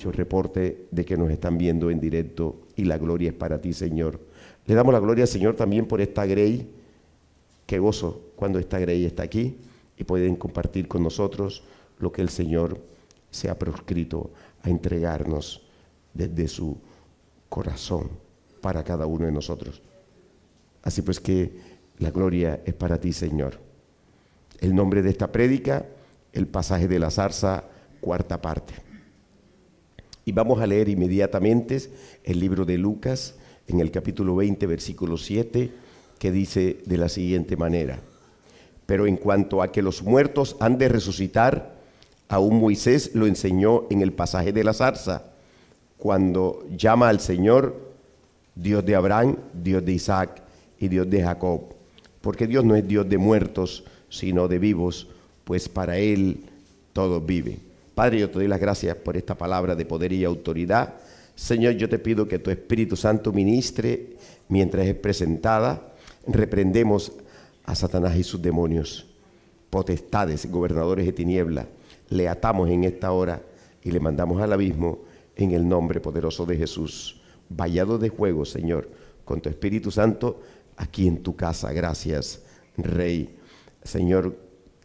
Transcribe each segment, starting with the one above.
muchos reportes de que nos están viendo en directo y la gloria es para ti, Señor. Le damos la gloria al Señor también por esta Grey. Qué gozo cuando esta Grey está aquí y pueden compartir con nosotros lo que el Señor se ha proscrito a entregarnos desde su corazón para cada uno de nosotros. Así pues que la gloria es para ti, Señor. El nombre de esta prédica, el pasaje de la zarza, cuarta parte. Y vamos a leer inmediatamente el libro de Lucas en el capítulo 20, versículo 7, que dice de la siguiente manera: pero en cuanto a que los muertos han de resucitar, aún Moisés lo enseñó en el pasaje de la zarza, cuando llama al Señor Dios de Abraham, Dios de Isaac y Dios de Jacob, porque Dios no es Dios de muertos, sino de vivos, pues para Él todos viven. Padre, yo te doy las gracias por esta palabra de poder y autoridad. Señor, yo te pido que tu Espíritu Santo ministre mientras es presentada. Reprendemos a Satanás y sus demonios, potestades, gobernadores de tiniebla. Le atamos en esta hora y le mandamos al abismo en el nombre poderoso de Jesús. Vallado de juego, Señor, con tu Espíritu Santo aquí en tu casa. Gracias, Rey. Señor,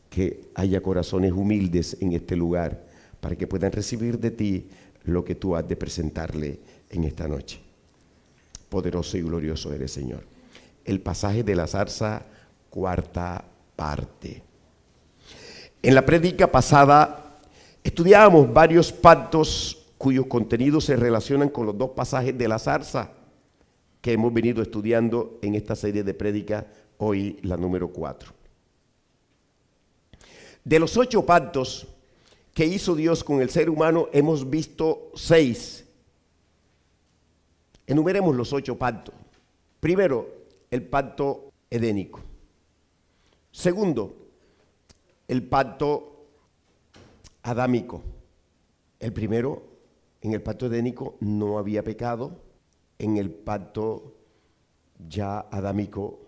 que haya corazones humildes en este lugar para que puedan recibir de ti lo que tú has de presentarle en esta noche. Poderoso y glorioso eres, Señor. El pasaje de la zarza, cuarta parte. En la prédica pasada estudiábamos varios pactos cuyos contenidos se relacionan con los dos pasajes de la zarza que hemos venido estudiando en esta serie de prédicas, hoy la número 4. De los 8 pactos que hizo Dios con el ser humano, hemos visto 6. Enumeremos los 8 pactos. Primero, el pacto edénico. Segundo, el pacto adámico. El primero, en el pacto edénico no había pecado. En el pacto ya adámico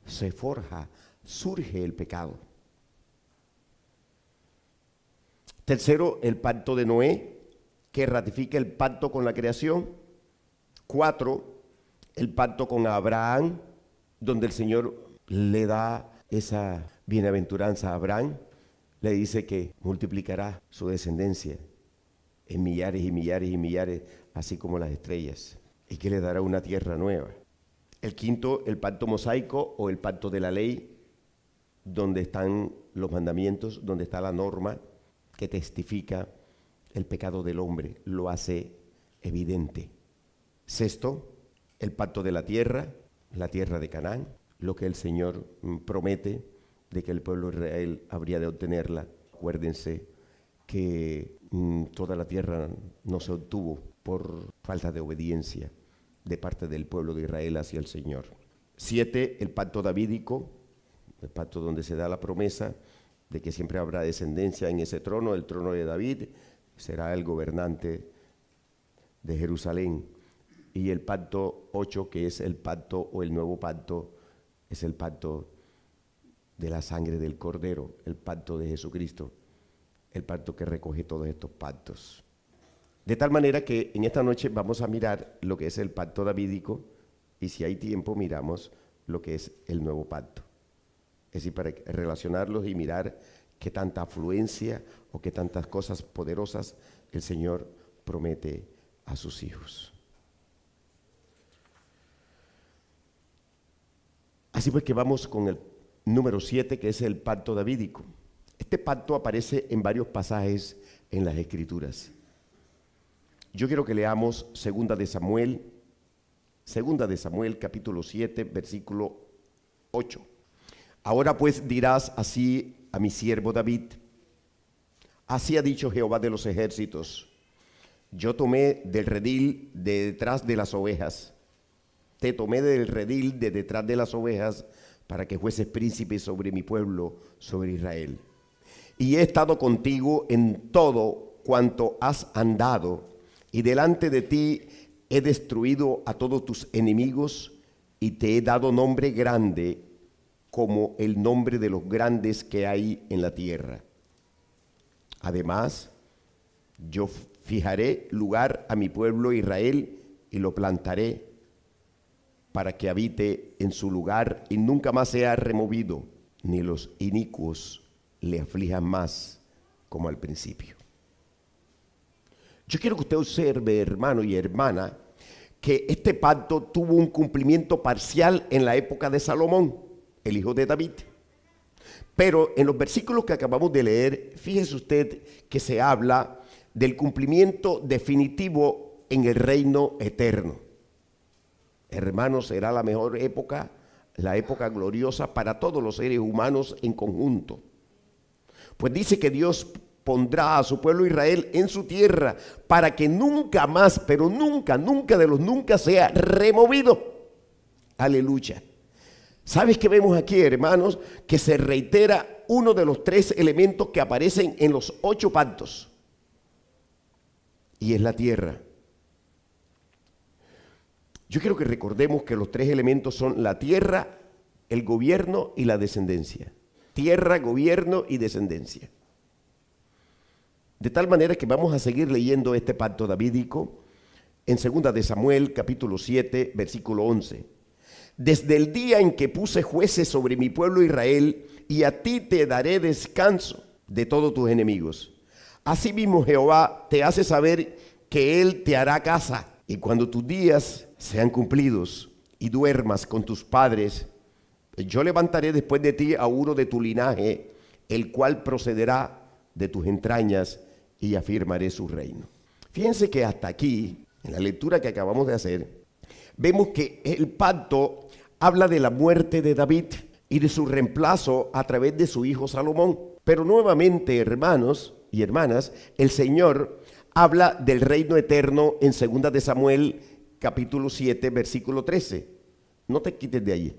se forja, surge el pecado. Tercero, el pacto de Noé, que ratifica el pacto con la creación. 4, el pacto con Abraham, donde el Señor le da esa bienaventuranza a Abraham. Le dice que multiplicará su descendencia en millares y millares y millares, así como las estrellas, y que le dará una tierra nueva. El quinto, el pacto mosaico o el pacto de la ley, donde están los mandamientos, donde está la norma que testifica el pecado del hombre, lo hace evidente. Sexto, el pacto de la tierra de Canaán, lo que el Señor promete de que el pueblo de Israel habría de obtenerla. Acuérdense que toda la tierra no se obtuvo por falta de obediencia de parte del pueblo de Israel hacia el Señor. 7, el pacto davídico, el pacto donde se da la promesa de que siempre habrá descendencia en ese trono, el trono de David, será el gobernante de Jerusalén. Y el pacto 8, que es el pacto o el nuevo pacto, es el pacto de la sangre del Cordero, el pacto de Jesucristo, el pacto que recoge todos estos pactos. De tal manera que en esta noche vamos a mirar lo que es el pacto davídico y si hay tiempo miramos lo que es el nuevo pacto. Es decir, para relacionarlos y mirar qué tanta afluencia o qué tantas cosas poderosas el Señor promete a sus hijos. Así pues que vamos con el número 7, que es el pacto davídico. Este pacto aparece en varios pasajes en las Escrituras. Yo quiero que leamos Segunda de Samuel capítulo 7, versículo 8. Ahora pues dirás así a mi siervo David: así ha dicho Jehová de los ejércitos, yo tomé del redil de detrás de las ovejas, te tomé del redil de detrás de las ovejas para que fueses príncipe sobre mi pueblo, sobre Israel. Y he estado contigo en todo cuanto has andado, y delante de ti he destruido a todos tus enemigos, y te he dado nombre grande como el nombre de los grandes que hay en la tierra. Además, Yo fijaré lugar a mi pueblo Israel y lo plantaré para que habite en su lugar y nunca más sea removido, ni los inicuos le aflijan más como al principio. Yo quiero que usted observe, hermano y hermana, que este pacto tuvo un cumplimiento parcial en la época de Salomón, el hijo de David. Pero en los versículos que acabamos de leer, fíjese usted que se habla del cumplimiento definitivo en el reino eterno. Hermanos, será la mejor época, la época gloriosa para todos los seres humanos en conjunto. Pues dice que Dios pondrá a su pueblo Israel en su tierra para que nunca más, pero nunca, nunca de los nunca sea removido. Aleluya. ¿Sabes qué vemos aquí, hermanos? Que se reitera uno de los 3 elementos que aparecen en los 8 pactos. Y es la tierra. Yo quiero que recordemos que los 3 elementos son la tierra, el gobierno y la descendencia. Tierra, gobierno y descendencia. De tal manera que vamos a seguir leyendo este pacto davídico en 2 de Samuel, capítulo 7, versículo 11. Desde el día en que puse jueces sobre mi pueblo Israel, y a ti te daré descanso de todos tus enemigos. Asimismo Jehová te hace saber que Él te hará casa, y cuando tus días sean cumplidos y duermas con tus padres, yo levantaré después de ti a uno de tu linaje, el cual procederá de tus entrañas, y afirmaré su reino. Fíjense que hasta aquí, en la lectura que acabamos de hacer, vemos que el pacto habla de la muerte de David y de su reemplazo a través de su hijo Salomón. Pero nuevamente, hermanos y hermanas, el Señor habla del reino eterno en 2 de Samuel, capítulo 7, versículo 13. No te quites de ahí.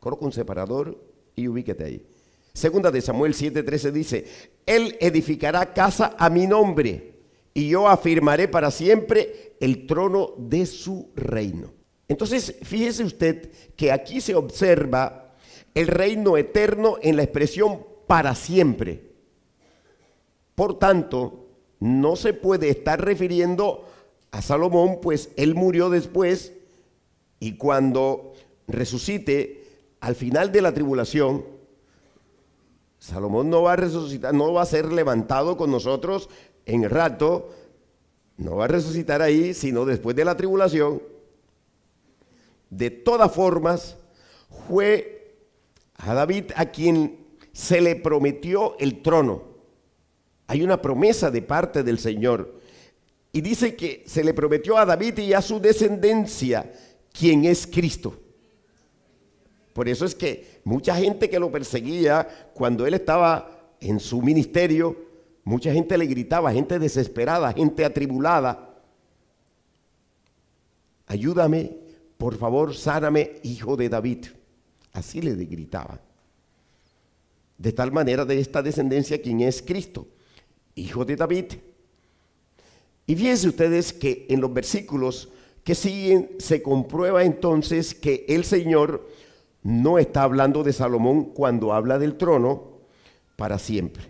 Coloca un separador y ubíquete ahí. 2 de Samuel 7:13 dice: Él edificará casa a mi nombre, y yo afirmaré para siempre el trono de su reino. Entonces, fíjese usted que aquí se observa el reino eterno en la expresión para siempre. Por tanto, no se puede estar refiriendo a Salomón, pues él murió después, y cuando resucite al final de la tribulación, Salomón no va a resucitar, no va a ser levantado con nosotros en el rato, no va a resucitar ahí, sino después de la tribulación. De todas formas, fue a David a quien se le prometió el trono. Hay una promesa de parte del Señor. Y dice que se le prometió a David y a su descendencia, quien es Cristo. Por eso es que mucha gente que lo perseguía cuando él estaba en su ministerio, mucha gente le gritaba, gente desesperada, gente atribulada: ayúdame, por favor, sáname, hijo de David. Así le gritaba. De tal manera, de esta descendencia, quien es Cristo, hijo de David. Y fíjense ustedes que en los versículos que siguen se comprueba entonces que el Señor no está hablando de Salomón cuando habla del trono para siempre.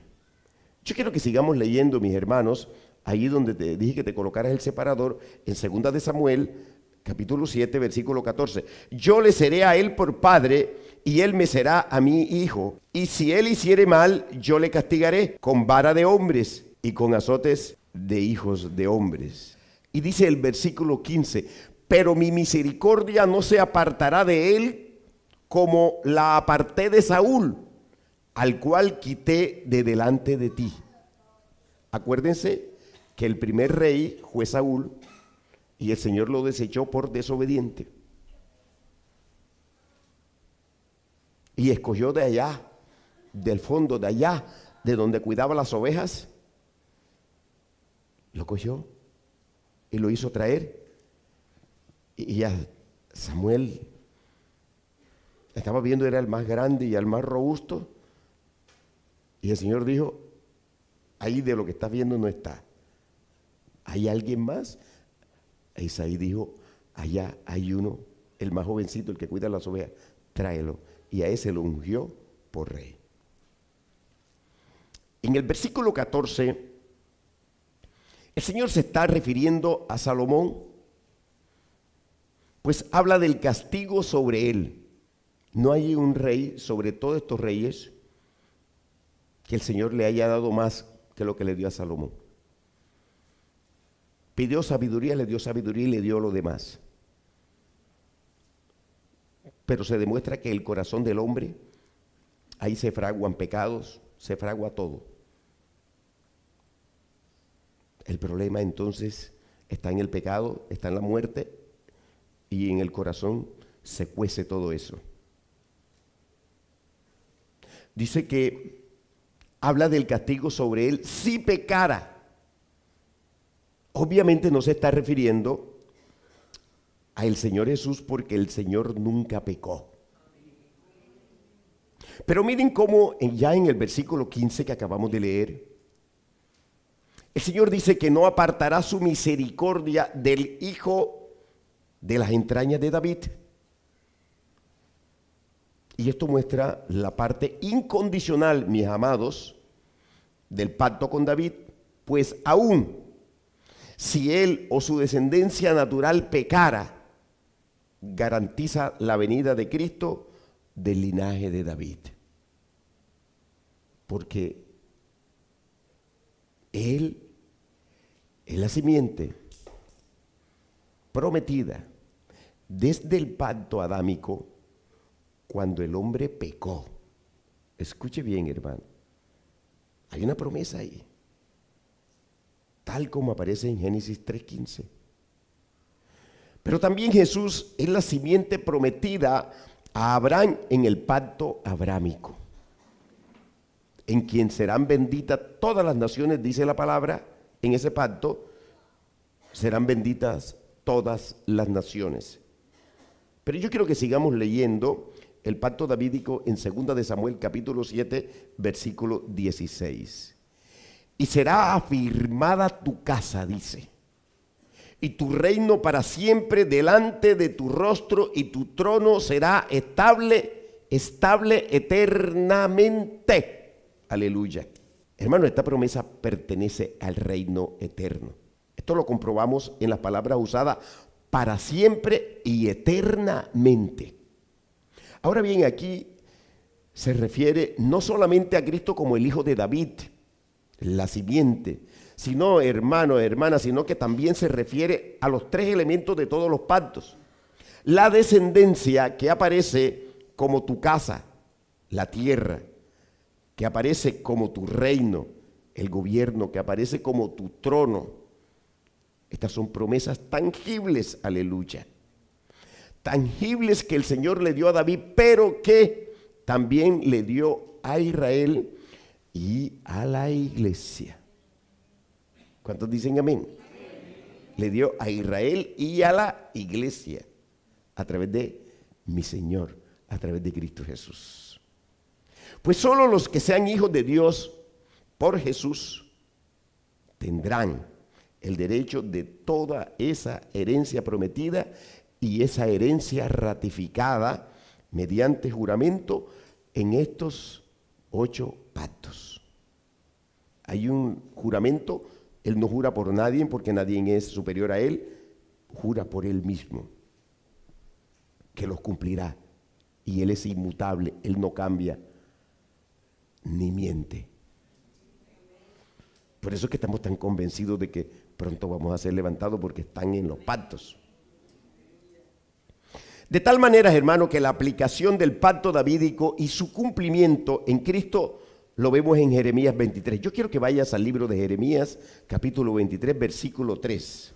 Yo quiero que sigamos leyendo, mis hermanos, ahí donde te dije que te colocaras el separador, en 2 de Samuel, capítulo 7, versículo 14. Yo le seré a él por padre, y él me será a mí hijo. Y si él hiciere mal, yo le castigaré con vara de hombres y con azotes de hijos de hombres. Y dice el versículo 15: pero mi misericordia no se apartará de él, como la aparté de Saúl, al cual quité de delante de ti. Acuérdense que el primer rey fue Saúl, y el Señor lo desechó por desobediente. Y escogió de allá, del fondo de allá, de donde cuidaba las ovejas, lo cogió y lo hizo traer. Y ya Samuel estaba viendo, era el más grande y el más robusto, y el Señor dijo: ahí de lo que estás viendo no está, ¿hay alguien más? Isaí dijo: allá hay uno, el más jovencito, el que cuida las ovejas, tráelo. Y a ese lo ungió por rey. En el versículo 14 El Señor se está refiriendo a Salomón, pues habla del castigo sobre él. No hay un rey sobre todos estos reyes que el Señor le haya dado más que lo que le dio a Salomón. Pidió sabiduría, le dio sabiduría y le dio lo demás. Pero se demuestra que el corazón del hombre, ahí se fraguan pecados, se fragua todo. El problema entonces está en el pecado, está en la muerte, y en el corazón se cuece todo eso. Dice que habla del castigo sobre él si pecara. Obviamente no se está refiriendo al Señor Jesús, porque el Señor nunca pecó. Pero miren cómo ya en el versículo 15 que acabamos de leer, el Señor dice que no apartará su misericordia del Hijo de las entrañas de David. Y esto muestra la parte incondicional, mis amados, del pacto con David, pues aún si él o su descendencia natural pecara, garantiza la venida de Cristo del linaje de David. Porque él es la simiente prometida desde el pacto adámico cuando el hombre pecó. Escuche bien, hermano. Hay una promesa ahí, tal como aparece en Génesis 3:15. Pero también Jesús es la simiente prometida a Abraham en el pacto abrámico, en quien serán benditas todas las naciones, dice la palabra, en ese pacto serán benditas todas las naciones. Pero yo quiero que sigamos leyendo el pacto davídico en 2 de Samuel capítulo 7, versículo 16. Y será afirmada tu casa, dice, y tu reino para siempre delante de tu rostro, y tu trono será estable eternamente. Aleluya. Hermano, esta promesa pertenece al reino eterno. Esto lo comprobamos en las palabras usadas para siempre y eternamente. Ahora bien, aquí se refiere no solamente a Cristo como el hijo de David, la simiente, sino, hermano, hermana, sino que también se refiere a los tres elementos de todos los pactos. La descendencia que aparece como tu casa, la tierra, que aparece como tu reino, el gobierno, que aparece como tu trono. Estas son promesas tangibles, aleluya. Tangibles que el Señor le dio a David, pero que también le dio a Israel y a la iglesia. ¿Cuántos dicen amén? Amén. Le dio a Israel y a la iglesia a través de mi Señor, a través de Cristo Jesús. Pues solo los que sean hijos de Dios por Jesús tendrán el derecho de toda esa herencia prometida y esa herencia ratificada mediante juramento en estos 8 pactos. Hay un juramento. Él no jura por nadie, porque nadie es superior a él. Jura por él mismo, que los cumplirá. Y él es inmutable, él no cambia ni miente. Por eso es que estamos tan convencidos de que pronto vamos a ser levantados, porque están en los pactos. De tal manera, hermano, que la aplicación del pacto davídico y su cumplimiento en Cristo lo vemos en Jeremías 23. Yo quiero que vayas al libro de Jeremías, capítulo 23, versículo 3.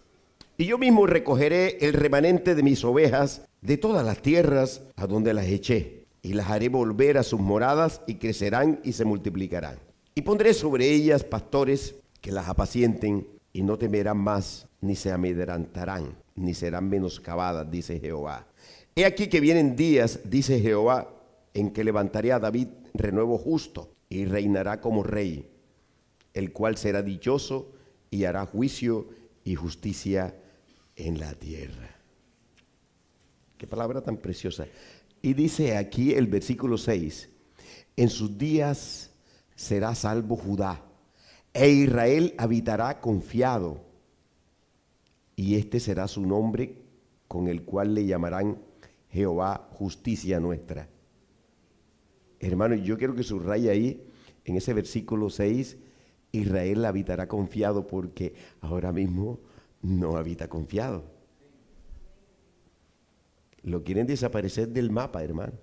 Y yo mismo recogeré el remanente de mis ovejas de todas las tierras a donde las eché, y las haré volver a sus moradas, y crecerán y se multiplicarán. Y pondré sobre ellas pastores que las apacienten, y no temerán más, ni se amedrentarán, ni serán menoscabadas, dice Jehová. He aquí que vienen días, dice Jehová, en que levantaré a David renuevo justo, y reinará como rey, el cual será dichoso y hará juicio y justicia en la tierra. Qué palabra tan preciosa. Y dice aquí el versículo 6, en sus días será salvo Judá, e Israel habitará confiado, y este será su nombre con el cual le llamarán Jehová, justicia nuestra. Hermano, yo quiero que subraye ahí, en ese versículo 6, Israel habitará confiado, porque ahora mismo no habita confiado. Lo quieren desaparecer del mapa, hermano.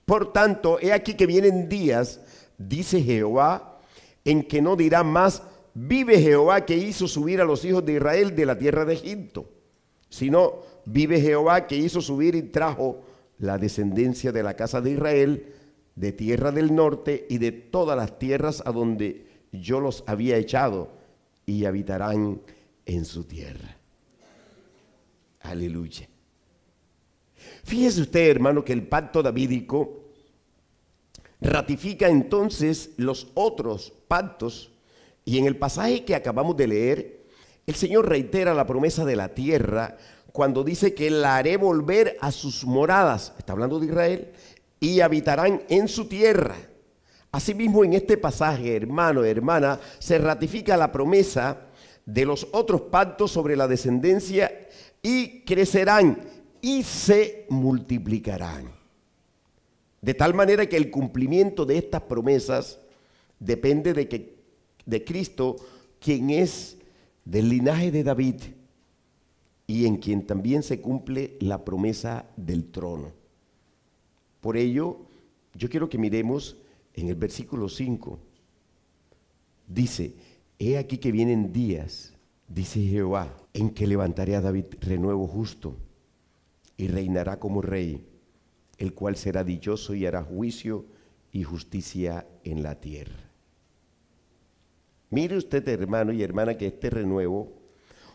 Por tanto, he aquí que vienen días, dice Jehová, en que no dirán más, vive Jehová que hizo subir a los hijos de Israel de la tierra de Egipto, sino vive Jehová que hizo subir y trajo la descendencia de la casa de Israel de tierra del norte y de todas las tierras a donde yo los había echado, y habitarán en su tierra. Aleluya. Fíjese usted, hermano, que el pacto davídico ratifica entonces los otros pactos, y en el pasaje que acabamos de leer, el Señor reitera la promesa de la tierra cuando dice que la haré volver a sus moradas, está hablando de Israel, y habitarán en su tierra. Asimismo, en este pasaje, hermano, hermana, se ratifica la promesa de los otros pactos sobre la descendencia, y crecerán y se multiplicarán. De tal manera que el cumplimiento de estas promesas depende de Cristo, quien es del linaje de David y en quien también se cumple la promesa del trono. Por ello, yo quiero que miremos en el versículo 5. Dice, he aquí que vienen días, dice Jehová, en que levantaré a David renuevo justo y reinará como rey, el cual será dichoso y hará juicio y justicia en la tierra. Mire usted, hermano y hermana, que este renuevo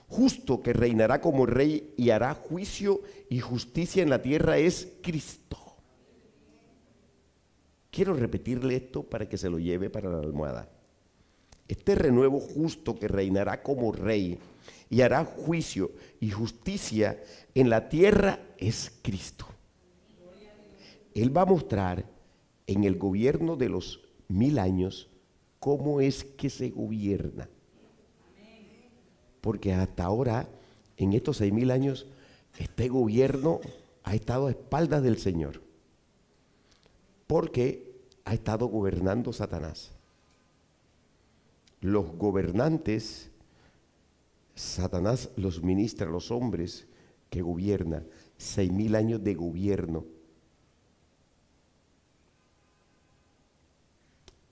justo que reinará como rey y hará juicio y justicia en la tierra es Cristo. Quiero repetirle esto para que se lo lleve para la almohada. Este renuevo justo que reinará como rey y hará juicio y justicia en la tierra es Cristo. Él va a mostrar en el gobierno de los 1000 años cómo es que se gobierna. Porque hasta ahora, en estos 6000 años, este gobierno ha estado a espaldas del Señor. Porque ha estado gobernando Satanás. Los gobernantes, Satanás los ministra a los hombres que gobiernan. 6000 años de gobierno.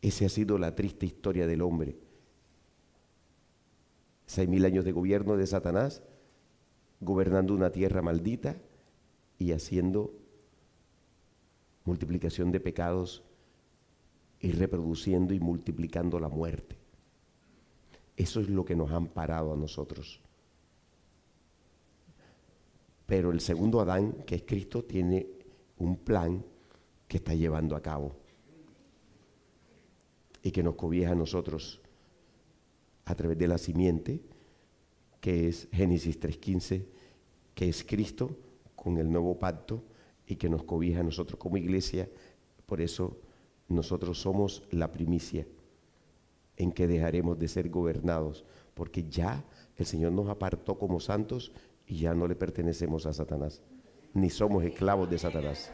Esa ha sido la triste historia del hombre. 6000 años de gobierno de Satanás, gobernando una tierra maldita y haciendo multiplicación de pecados y reproduciendo y multiplicando la muerte. Eso es lo que nos han parado a nosotros. Pero el segundo Adán, que es Cristo, tiene un plan que está llevando a cabo y que nos cobija a nosotros a través de la simiente, que es Génesis 3:15, que es Cristo con el nuevo pacto y que nos cobija a nosotros como iglesia. Por eso nosotros somos la primicia en que dejaremos de ser gobernados, porque ya el Señor nos apartó como santos y ya no le pertenecemos a Satanás, ni somos esclavos de Satanás.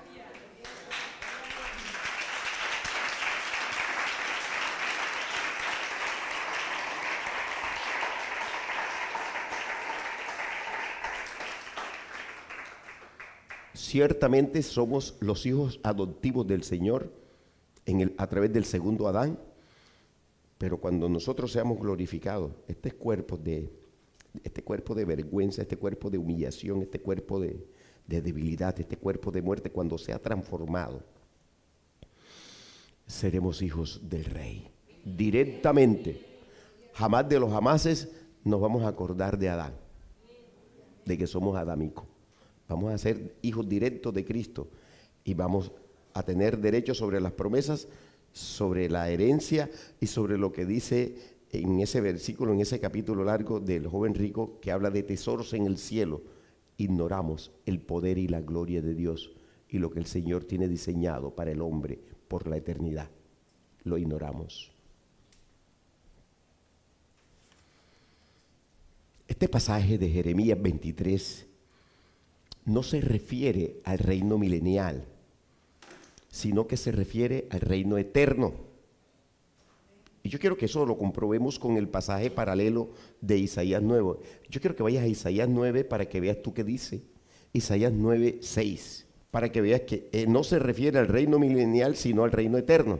Ciertamente somos los hijos adoptivos del Señor a través del segundo Adán, pero cuando nosotros seamos glorificados, este cuerpo de vergüenza, este cuerpo de humillación, este cuerpo de debilidad, este cuerpo de muerte, cuando sea transformado, seremos hijos del Rey. Directamente, jamás de los jamases nos vamos a acordar de Adán, de que somos adámicos. Vamos a ser hijos directos de Cristo y vamos a tener derecho sobre las promesas, sobre la herencia y sobre lo que dice en ese versículo, en ese capítulo largo del joven rico que habla de tesoros en el cielo. Ignoramos el poder y la gloria de Dios y lo que el Señor tiene diseñado para el hombre por la eternidad. Lo ignoramos. Este pasaje de Jeremías 23 no se refiere al reino milenial, sino que se refiere al reino eterno. Y yo quiero que eso lo comprobemos con el pasaje paralelo de Isaías 9. Yo quiero que vayas a Isaías 9 para que veas tú qué dice. Isaías 9, 6. Para que veas que no se refiere al reino milenial, sino al reino eterno.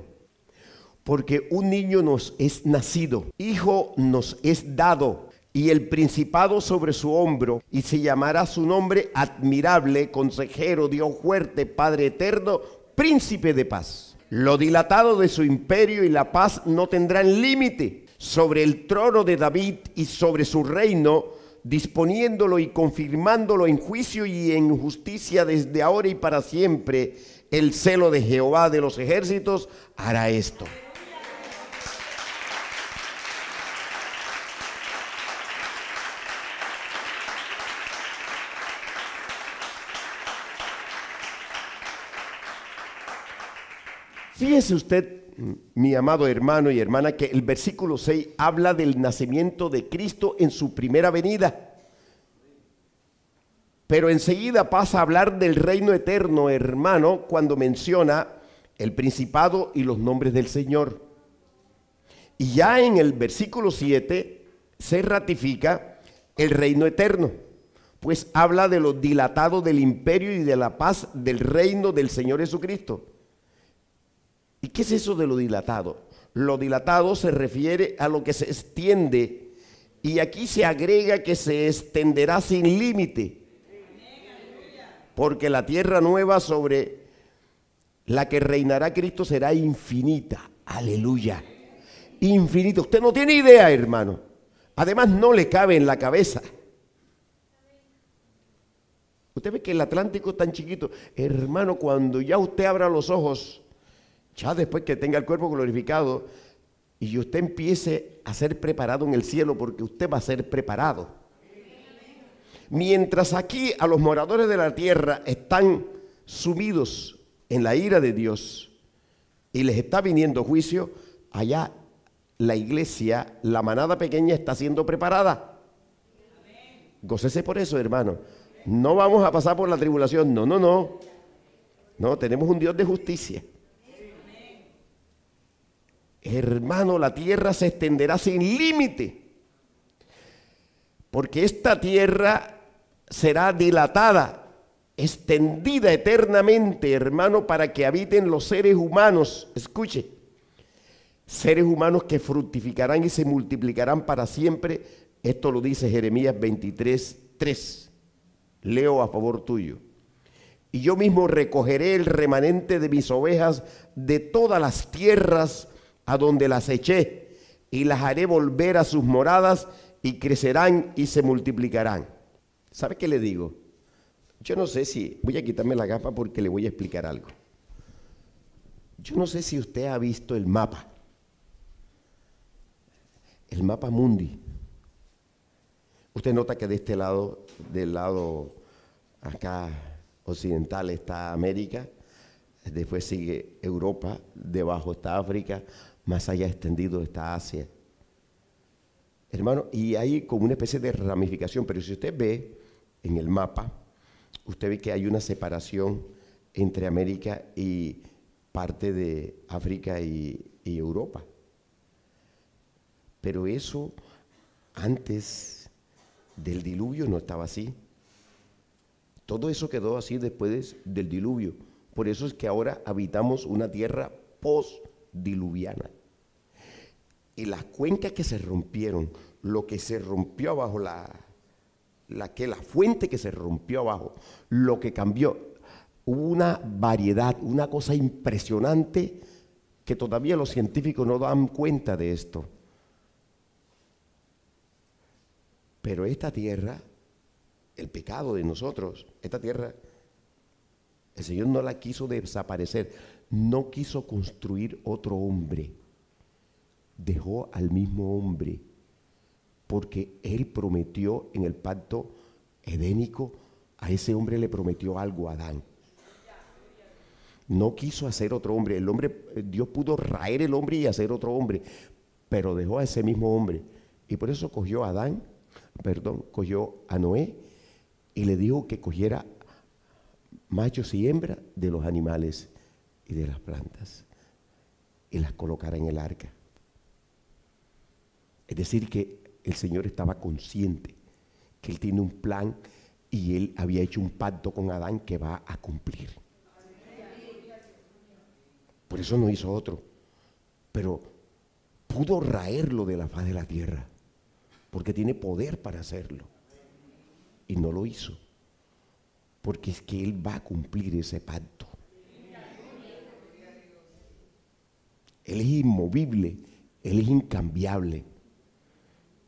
Porque un niño nos es nacido, hijo nos es dado, y el principado sobre su hombro, y se llamará su nombre admirable, consejero, Dios fuerte, Padre eterno, príncipe de paz. Lo dilatado de su imperio y la paz no tendrán límite sobre el trono de David y sobre su reino, disponiéndolo y confirmándolo en juicio y en justicia desde ahora y para siempre. El celo de Jehová de los ejércitos hará esto. Fíjese usted, mi amado hermano y hermana, que el versículo 6 habla del nacimiento de Cristo en su primera venida. Pero enseguida pasa a hablar del reino eterno, hermano, cuando menciona el principado y los nombres del Señor. Y ya en el versículo 7 se ratifica el reino eterno, pues habla de lo dilatado del imperio y de la paz del reino del Señor Jesucristo. ¿Y qué es eso de lo dilatado? Lo dilatado se refiere a lo que se extiende, y aquí se agrega que se extenderá sin límite, porque la tierra nueva sobre la que reinará Cristo será infinita. Aleluya. Infinita. Usted no tiene idea, hermano. Además no le cabe en la cabeza. Usted ve que el Atlántico es tan chiquito. Hermano, cuando ya usted abra los ojos, ya después que tenga el cuerpo glorificado, y usted empiece a ser preparado en el cielo, porque usted va a ser preparado. Mientras aquí a los moradores de la tierra están sumidos en la ira de Dios y les está viniendo juicio, allá la iglesia, la manada pequeña, está siendo preparada. Gócese por eso, hermano. No vamos a pasar por la tribulación, no, no, no. No, tenemos un Dios de justicia. Hermano, la tierra se extenderá sin límite, porque esta tierra será dilatada, extendida eternamente, hermano, para que habiten los seres humanos. Escuche, seres humanos que fructificarán y se multiplicarán para siempre. Esto lo dice Jeremías 23, 3. Leo a favor tuyo. Y yo mismo recogeré el remanente de mis ovejas de todas las tierras a donde las eché, y las haré volver a sus moradas, y crecerán y se multiplicarán. ¿Sabe qué le digo? Yo no sé si, voy a quitarme la gafa porque le voy a explicar algo. Yo no sé si usted ha visto el mapa mundi. Usted nota que de este lado, del lado acá occidental está América, después sigue Europa, debajo está África, más allá extendido está Asia. Hermano, y hay como una especie de ramificación, pero si usted ve en el mapa, usted ve que hay una separación entre América y parte de África y Europa. Pero eso antes del diluvio no estaba así. Todo eso quedó así después del diluvio. Por eso es que ahora habitamos una tierra postdiluviana. Y las cuencas que se rompieron, lo que se rompió abajo, la fuente que se rompió abajo, lo que cambió, hubo una variedad, una cosa impresionante que todavía los científicos no dan cuenta de esto. Pero esta tierra, el pecado de nosotros, esta tierra, el Señor no la quiso desaparecer, no quiso construir otro hombre, dejó al mismo hombre, porque Él prometió en el pacto edénico, a ese hombre le prometió algo a Adán. No quiso hacer otro hombre, Dios pudo raer el hombre y hacer otro hombre, pero dejó a ese mismo hombre, y por eso cogió a Adán, cogió a Noé y le dijo que cogiera machos y hembras de los animales y de las plantas y las colocara en el arca. Es decir, que el Señor estaba consciente que Él tiene un plan y Él había hecho un pacto con Adán que va a cumplir. Por eso no hizo otro, pero pudo raerlo de la faz de la tierra, porque tiene poder para hacerlo. Y no lo hizo, porque es que Él va a cumplir ese pacto. Él es inmovible, Él es incambiable.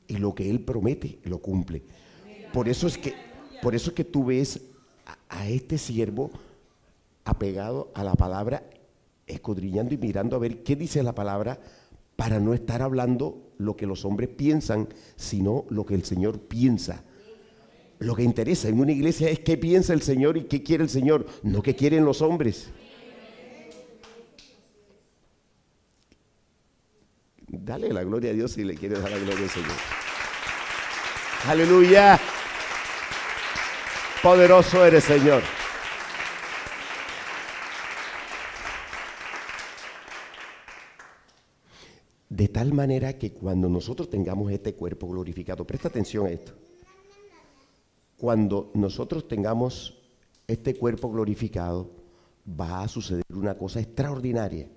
Y lo que Él promete, lo cumple. Por eso es que tú ves a este siervo apegado a la palabra, escudriñando y mirando a ver qué dice la palabra, para no estar hablando lo que los hombres piensan, sino lo que el Señor piensa. Lo que interesa en una iglesia es qué piensa el Señor y qué quiere el Señor, no qué quieren los hombres. Dale la gloria a Dios si le quieres dar la gloria al Señor. Aleluya. Poderoso eres, Señor. De tal manera que cuando nosotros tengamos este cuerpo glorificado, presta atención a esto. Cuando nosotros tengamos este cuerpo glorificado, va a suceder una cosa extraordinaria.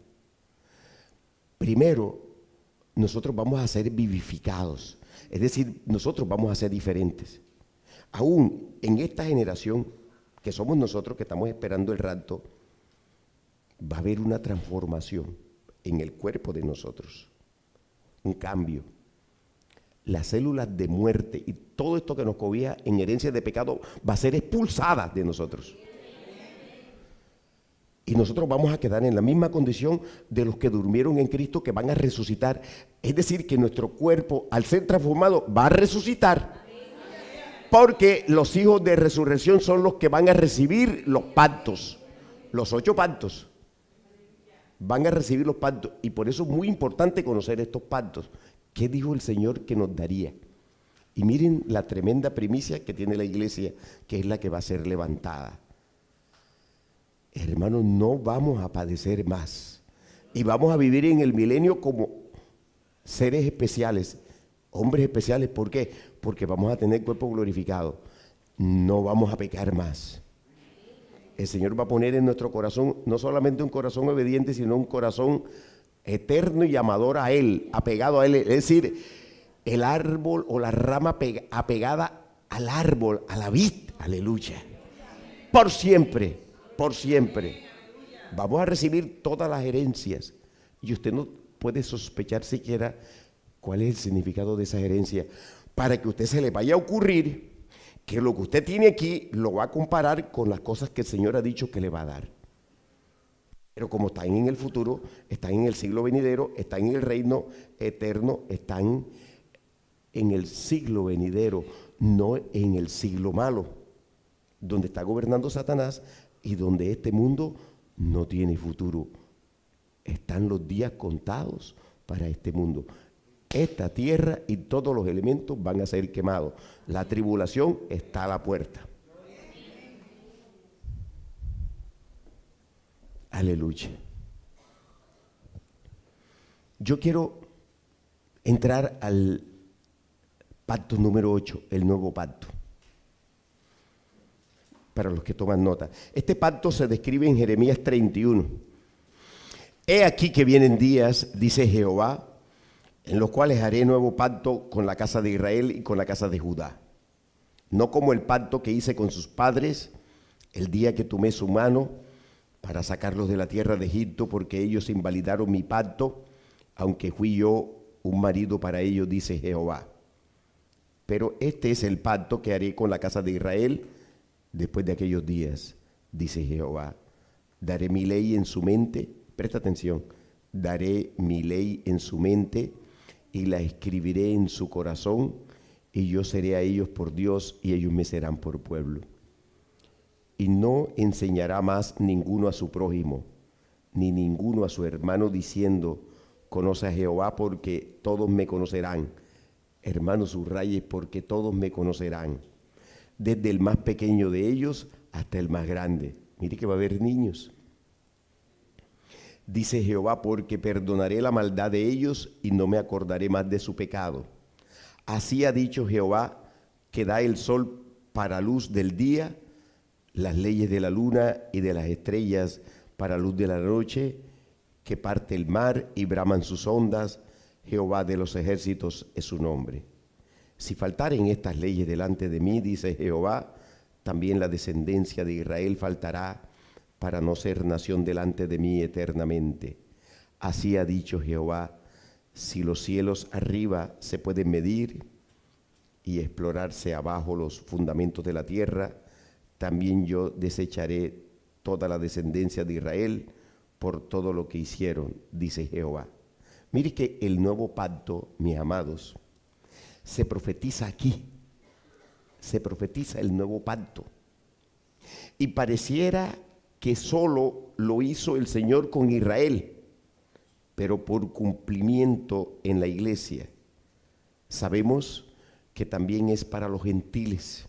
Primero, nosotros vamos a ser vivificados. Es decir, nosotros vamos a ser diferentes. Aún en esta generación, que somos nosotros que estamos esperando el rapto, va a haber una transformación en el cuerpo de nosotros. Un cambio. Las células de muerte y todo esto que nos cobija en herencia de pecado va a ser expulsada de nosotros. Y nosotros vamos a quedar en la misma condición de los que durmieron en Cristo, que van a resucitar. Es decir, que nuestro cuerpo, al ser transformado, va a resucitar. Porque los hijos de resurrección son los que van a recibir los pactos. Los 8 pactos. Van a recibir los pactos. Y por eso es muy importante conocer estos pactos. ¿Qué dijo el Señor que nos daría? Y miren la tremenda primicia que tiene la iglesia, que es la que va a ser levantada. Hermanos, no vamos a padecer más. Y vamos a vivir en el milenio como seres especiales, hombres especiales. ¿Por qué? Porque vamos a tener cuerpo glorificado. No vamos a pecar más. El Señor va a poner en nuestro corazón no solamente un corazón obediente, sino un corazón eterno y amador a Él, apegado a Él. Es decir, el árbol o la rama apegada al árbol, a la vid. Aleluya. Por siempre. Por siempre. Vamos a recibir todas las herencias. Y usted no puede sospechar siquiera cuál es el significado de esa herencia, para que a usted se le vaya a ocurrir que lo que usted tiene aquí lo va a comparar con las cosas que el Señor ha dicho que le va a dar. Pero como están en el futuro, están en el siglo venidero, están en el reino eterno, están en el siglo venidero, no en el siglo malo, donde está gobernando Satanás y donde este mundo no tiene futuro. Están los días contados para este mundo. Esta tierra y todos los elementos van a ser quemados. La tribulación está a la puerta. Aleluya. Yo quiero entrar al pacto número 8, el nuevo pacto. Para los que toman nota. Este pacto se describe en Jeremías 31. He aquí que vienen días, dice Jehová, en los cuales haré nuevo pacto con la casa de Israel y con la casa de Judá. No como el pacto que hice con sus padres el día que tomé su mano para sacarlos de la tierra de Egipto, porque ellos invalidaron mi pacto, aunque fui yo un marido para ellos, dice Jehová. Pero este es el pacto que haré con la casa de Israel después de aquellos días, dice Jehová. Daré mi ley en su mente, presta atención, daré mi ley en su mente y la escribiré en su corazón, y yo seré a ellos por Dios y ellos me serán por pueblo. Y no enseñará más ninguno a su prójimo, ni ninguno a su hermano, diciendo, conoce a Jehová, porque todos me conocerán, Hermano, subraye, porque todos me conocerán, desde el más pequeño de ellos hasta el más grande. Mire que va a haber niños. Dice Jehová, porque perdonaré la maldad de ellos y no me acordaré más de su pecado. Así ha dicho Jehová, que da el sol para luz del día, las leyes de la luna y de las estrellas para luz de la noche, que parte el mar y braman sus ondas. Jehová de los ejércitos es su nombre. Si faltaren estas leyes delante de mí, dice Jehová, también la descendencia de Israel faltará, para no ser nación delante de mí eternamente. Así ha dicho Jehová, si los cielos arriba se pueden medir y explorarse abajo los fundamentos de la tierra, también yo desecharé toda la descendencia de Israel por todo lo que hicieron, dice Jehová. Mire que el nuevo pacto, mis amados, se profetiza aquí. Se profetiza el nuevo pacto. Y pareciera que solo lo hizo el Señor con Israel, pero por cumplimiento en la iglesia. Sabemos que también es para los gentiles.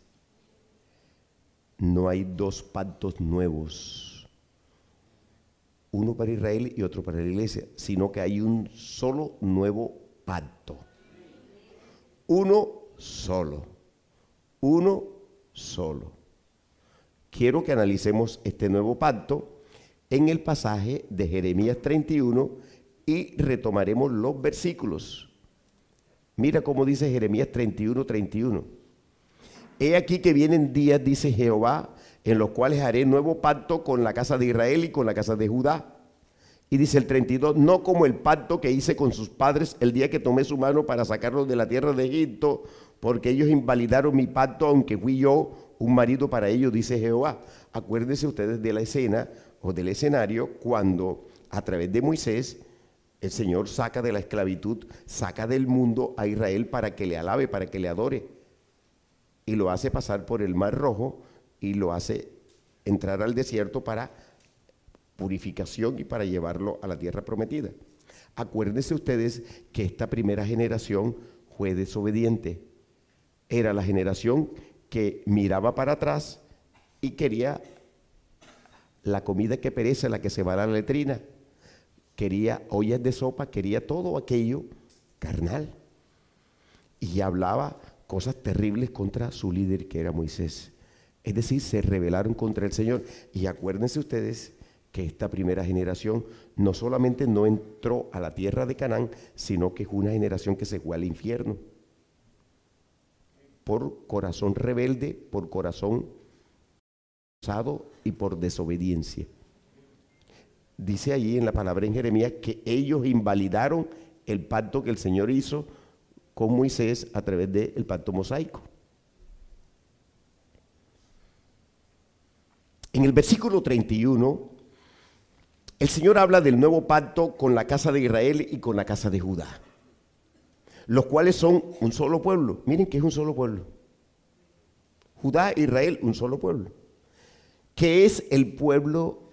No hay dos pactos nuevos, uno para Israel y otro para la iglesia, sino que hay un solo nuevo pacto. Uno solo. Uno solo. Quiero que analicemos este nuevo pacto en el pasaje de Jeremías 31 y retomaremos los versículos. Mira cómo dice Jeremías 31, 31. He aquí que vienen días, dice Jehová, en los cuales haré nuevo pacto con la casa de Israel y con la casa de Judá. Y dice el 32, no como el pacto que hice con sus padres el día que tomé su mano para sacarlos de la tierra de Egipto, porque ellos invalidaron mi pacto, aunque fui yo un marido para ellos, dice Jehová. Acuérdense ustedes de la escena o del escenario cuando a través de Moisés el Señor saca de la esclavitud, saca del mundo a Israel para que le alabe, para que le adore. Y lo hace pasar por el Mar Rojo y lo hace entrar al desierto para purificación y para llevarlo a la tierra prometida. Acuérdense ustedes que esta primera generación fue desobediente. Era la generación que miraba para atrás y quería la comida que perece, la que se va a la letrina. Quería ollas de sopa, quería todo aquello carnal. Y hablaba cosas terribles contra su líder, que era Moisés. Es decir, se rebelaron contra el Señor. Y acuérdense ustedes que esta primera generación no solamente no entró a la tierra de Canaán, sino que fue una generación que se fue al infierno. Por corazón rebelde, por corazón osado y por desobediencia. Dice allí en la palabra en Jeremías que ellos invalidaron el pacto que el Señor hizo con Moisés a través del pacto mosaico. En el versículo 31, el Señor habla del nuevo pacto con la casa de Israel y con la casa de Judá, los cuales son un solo pueblo. Miren que es un solo pueblo. Judá e Israel, un solo pueblo. Que es el pueblo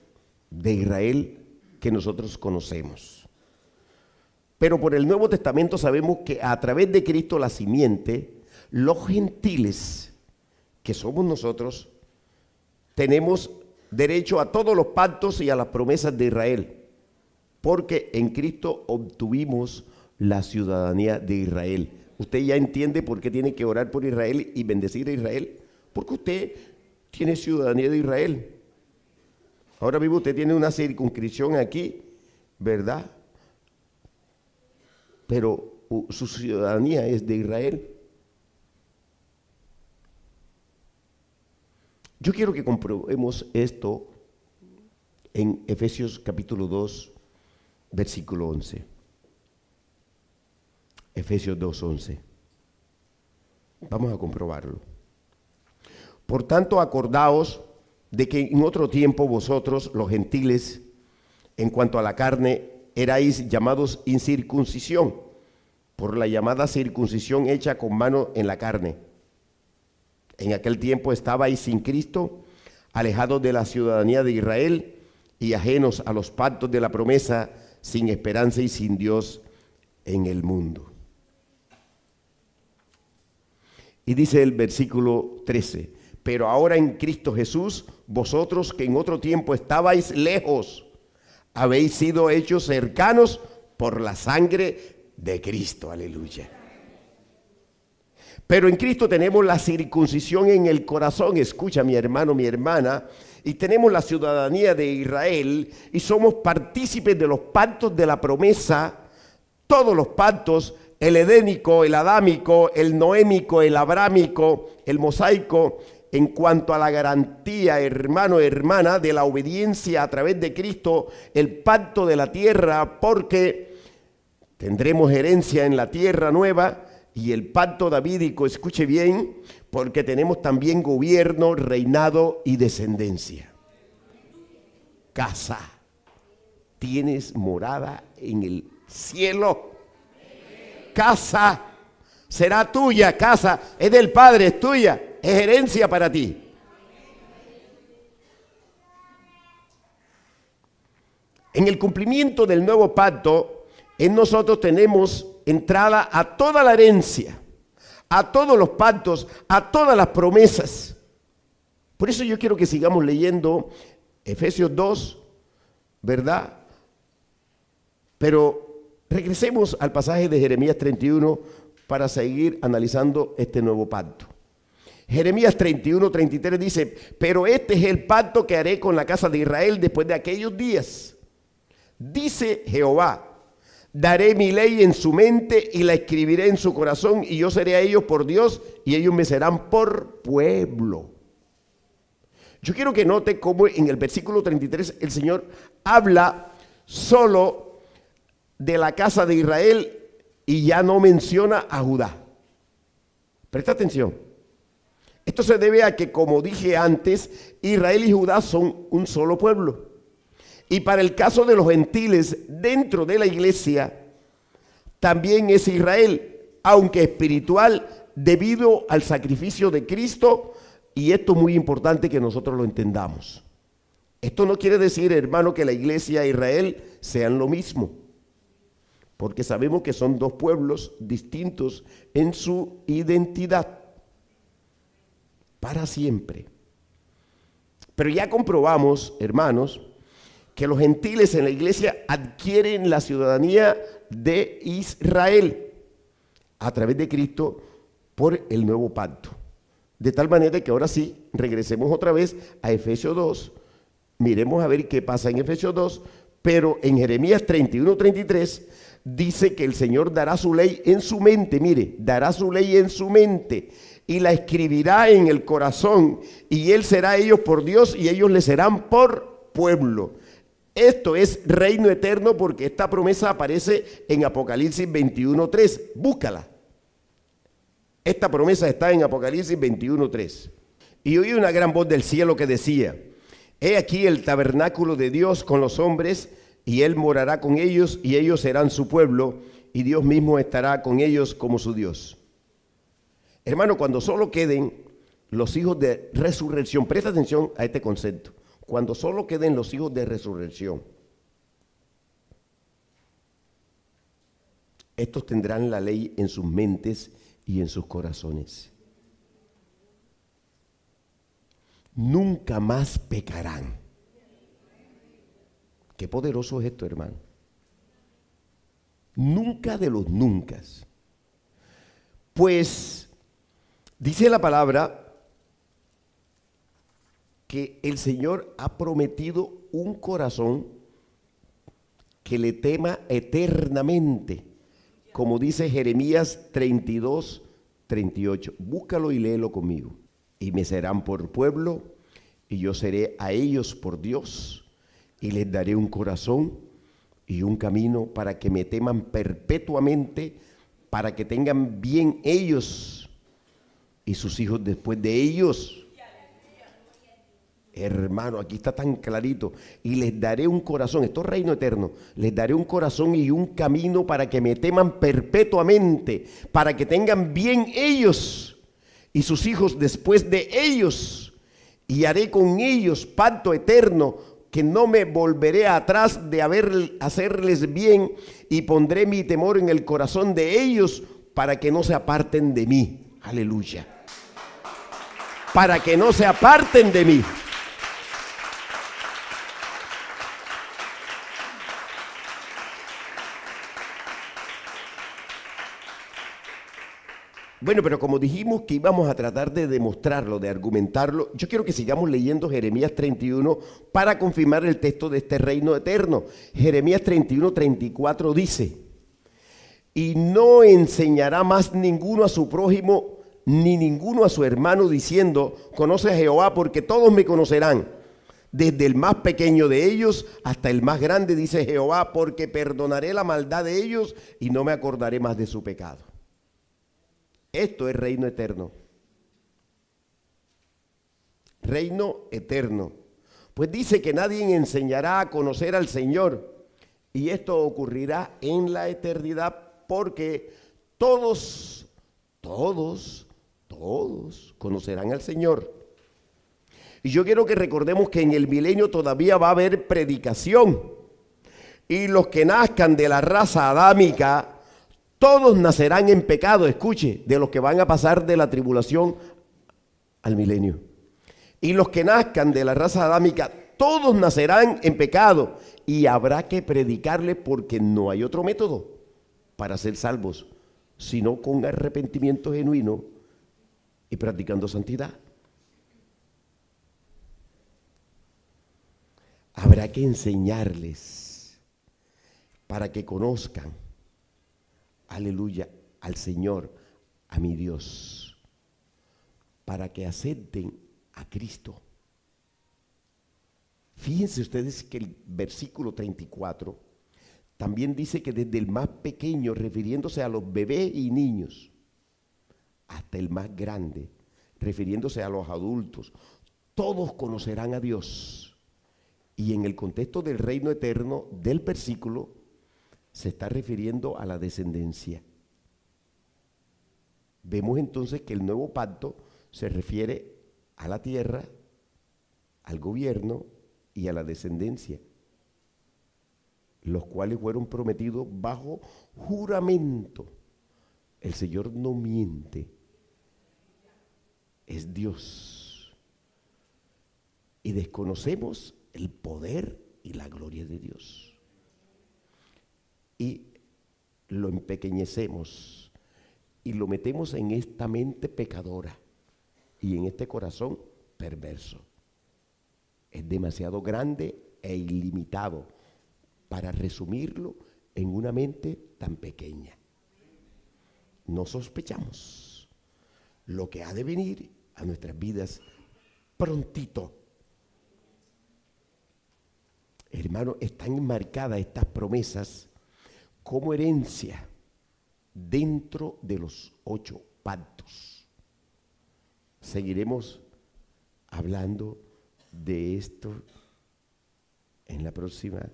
de Israel que nosotros conocemos. Pero por el Nuevo Testamento sabemos que a través de Cristo la simiente, los gentiles, que somos nosotros, tenemos derecho a todos los pactos y a las promesas de Israel, porque en Cristo obtuvimos la ciudadanía de Israel. Usted ya entiende por qué tiene que orar por Israel y bendecir a Israel, porque usted tiene ciudadanía de Israel. Ahora mismo usted tiene una circunscripción aquí, ¿verdad? Pero su ciudadanía es de Israel. Yo quiero que comprobemos esto en Efesios capítulo 2, versículo 11. Efesios 2, 11. Vamos a comprobarlo. Por tanto, acordaos de que en otro tiempo vosotros, los gentiles, en cuanto a la carne, erais llamados incircuncisión, por la llamada circuncisión hecha con mano en la carne. En aquel tiempo estabais sin Cristo, alejados de la ciudadanía de Israel y ajenos a los pactos de la promesa, sin esperanza y sin Dios en el mundo. Y dice el versículo 13, pero ahora en Cristo Jesús, vosotros que en otro tiempo estabais lejos, habéis sido hechos cercanos por la sangre de Cristo. Aleluya. Pero en Cristo tenemos la circuncisión en el corazón, escucha mi hermano, mi hermana, y tenemos la ciudadanía de Israel y somos partícipes de los pactos de la promesa, todos los pactos, el edénico, el adámico, el noémico, el abrámico, el mosaico, en cuanto a la garantía, hermano, hermana, de la obediencia a través de Cristo, el pacto de la tierra, porque tendremos herencia en la tierra nueva, y el pacto davídico, escuche bien, porque tenemos también gobierno, reinado y descendencia. Casa, tienes morada en el cielo. Casa será tuya, casa es del Padre, es tuya, es herencia para ti. En el cumplimiento del nuevo pacto, en nosotros tenemos entrada a toda la herencia, a todos los pactos, a todas las promesas. Por eso yo quiero que sigamos leyendo Efesios 2, ¿verdad? Pero regresemos al pasaje de Jeremías 31 para seguir analizando este nuevo pacto. Jeremías 31, 33 dice, pero este es el pacto que haré con la casa de Israel después de aquellos días. Dice Jehová, daré mi ley en su mente y la escribiré en su corazón, y yo seré a ellos por Dios y ellos me serán por pueblo. Yo quiero que note cómo en el versículo 33 el Señor habla solo de la casa de Israel y ya no menciona a Judá. Presta atención. Esto se debe a que, como dije antes, Israel y Judá son un solo pueblo. Y para el caso de los gentiles dentro de la iglesia, también es Israel, aunque espiritual, debido al sacrificio de Cristo. Y esto es muy importante que nosotros lo entendamos. Esto no quiere decir, hermano, que la iglesia e Israel sean lo mismo, porque sabemos que son dos pueblos distintos en su identidad para siempre. Pero ya comprobamos, hermanos, que los gentiles en la iglesia adquieren la ciudadanía de Israel a través de Cristo por el nuevo pacto. De tal manera que ahora sí, regresemos otra vez a Efesios 2, miremos a ver qué pasa en Efesios 2, pero en Jeremías 31, 33 dice que el Señor dará su ley en su mente, mire, dará su ley en su mente y la escribirá en el corazón, y Él será a ellos por Dios y ellos le serán por pueblo. Esto es reino eterno, porque esta promesa aparece en Apocalipsis 21:3. Búscala. Esta promesa está en Apocalipsis 21:3. Y oí una gran voz del cielo que decía: he aquí el tabernáculo de Dios con los hombres, y Él morará con ellos, y ellos serán su pueblo, y Dios mismo estará con ellos como su Dios. Hermano, cuando solo queden los hijos de resurrección, presta atención a este concepto. Cuando solo queden los hijos de resurrección, estos tendrán la ley en sus mentes y en sus corazones. Nunca más pecarán. Qué poderoso es esto, hermano. Nunca de los nunca. Pues dice la palabra que el Señor ha prometido un corazón que le tema eternamente, como dice Jeremías 32, 38. Búscalo y léelo conmigo. Y me serán por pueblo, y yo seré a ellos por Dios, y les daré un corazón y un camino para que me teman perpetuamente, para que tengan bien ellos y sus hijos después de ellos. Hermano, aquí está tan clarito. Y les daré un corazón, esto es reino eterno, les daré un corazón y un camino para que me teman perpetuamente, para que tengan bien ellos y sus hijos después de ellos, y haré con ellos pacto eterno, que no me volveré atrás de hacerles bien, y pondré mi temor en el corazón de ellos para que no se aparten de mí. Aleluya. para que no se aparten de mí. Bueno, pero como dijimos que íbamos a tratar de demostrarlo, de argumentarlo, yo quiero que sigamos leyendo Jeremías 31 para confirmar el texto de este reino eterno. Jeremías 31, 34 dice: y no enseñará más ninguno a su prójimo, ni ninguno a su hermano, diciendo, conoce a Jehová, porque todos me conocerán, desde el más pequeño de ellos hasta el más grande, dice Jehová, porque perdonaré la maldad de ellos y no me acordaré más de su pecado. Esto es reino eterno. Reino eterno. Pues dice que nadie enseñará a conocer al Señor, y esto ocurrirá en la eternidad, porque todos conocerán al Señor. Y yo quiero que recordemos que en el milenio todavía va a haber predicación, y los que nazcan de la raza adámica, todos nacerán en pecado. Escuche, de los que van a pasar de la tribulación al milenio. Y los que nazcan de la raza adámica, todos nacerán en pecado, y habrá que predicarles, porque no hay otro método para ser salvos, sino con arrepentimiento genuino y practicando santidad. Habrá que enseñarles para que conozcan, aleluya, al Señor, a mi Dios, para que acepten a Cristo. Fíjense ustedes que el versículo 34 también dice que desde el más pequeño, refiriéndose a los bebés y niños, hasta el más grande, refiriéndose a los adultos, todos conocerán a Dios. Y en el contexto del reino eterno del versículo, se está refiriendo a la descendencia. Vemos entonces que el nuevo pacto se refiere a la tierra, al gobierno y a la descendencia, los cuales fueron prometidos bajo juramento. El Señor no miente, es Dios. Y desconocemos el poder y la gloria de Dios. Y lo empequeñecemos y lo metemos en esta mente pecadora y en este corazón perverso. Es demasiado grande e ilimitado para resumirlo en una mente tan pequeña. No sospechamos lo que ha de venir a nuestras vidas prontito. Hermano, están enmarcadas estas promesas como herencia dentro de los 8 pactos. Seguiremos hablando de esto en la próxima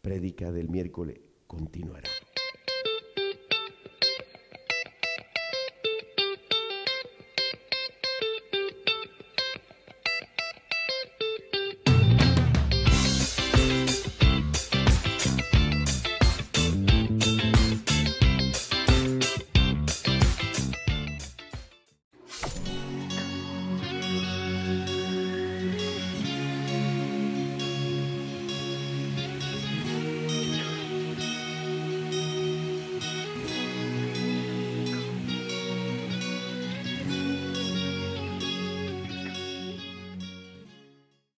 prédica del miércoles. Continuará.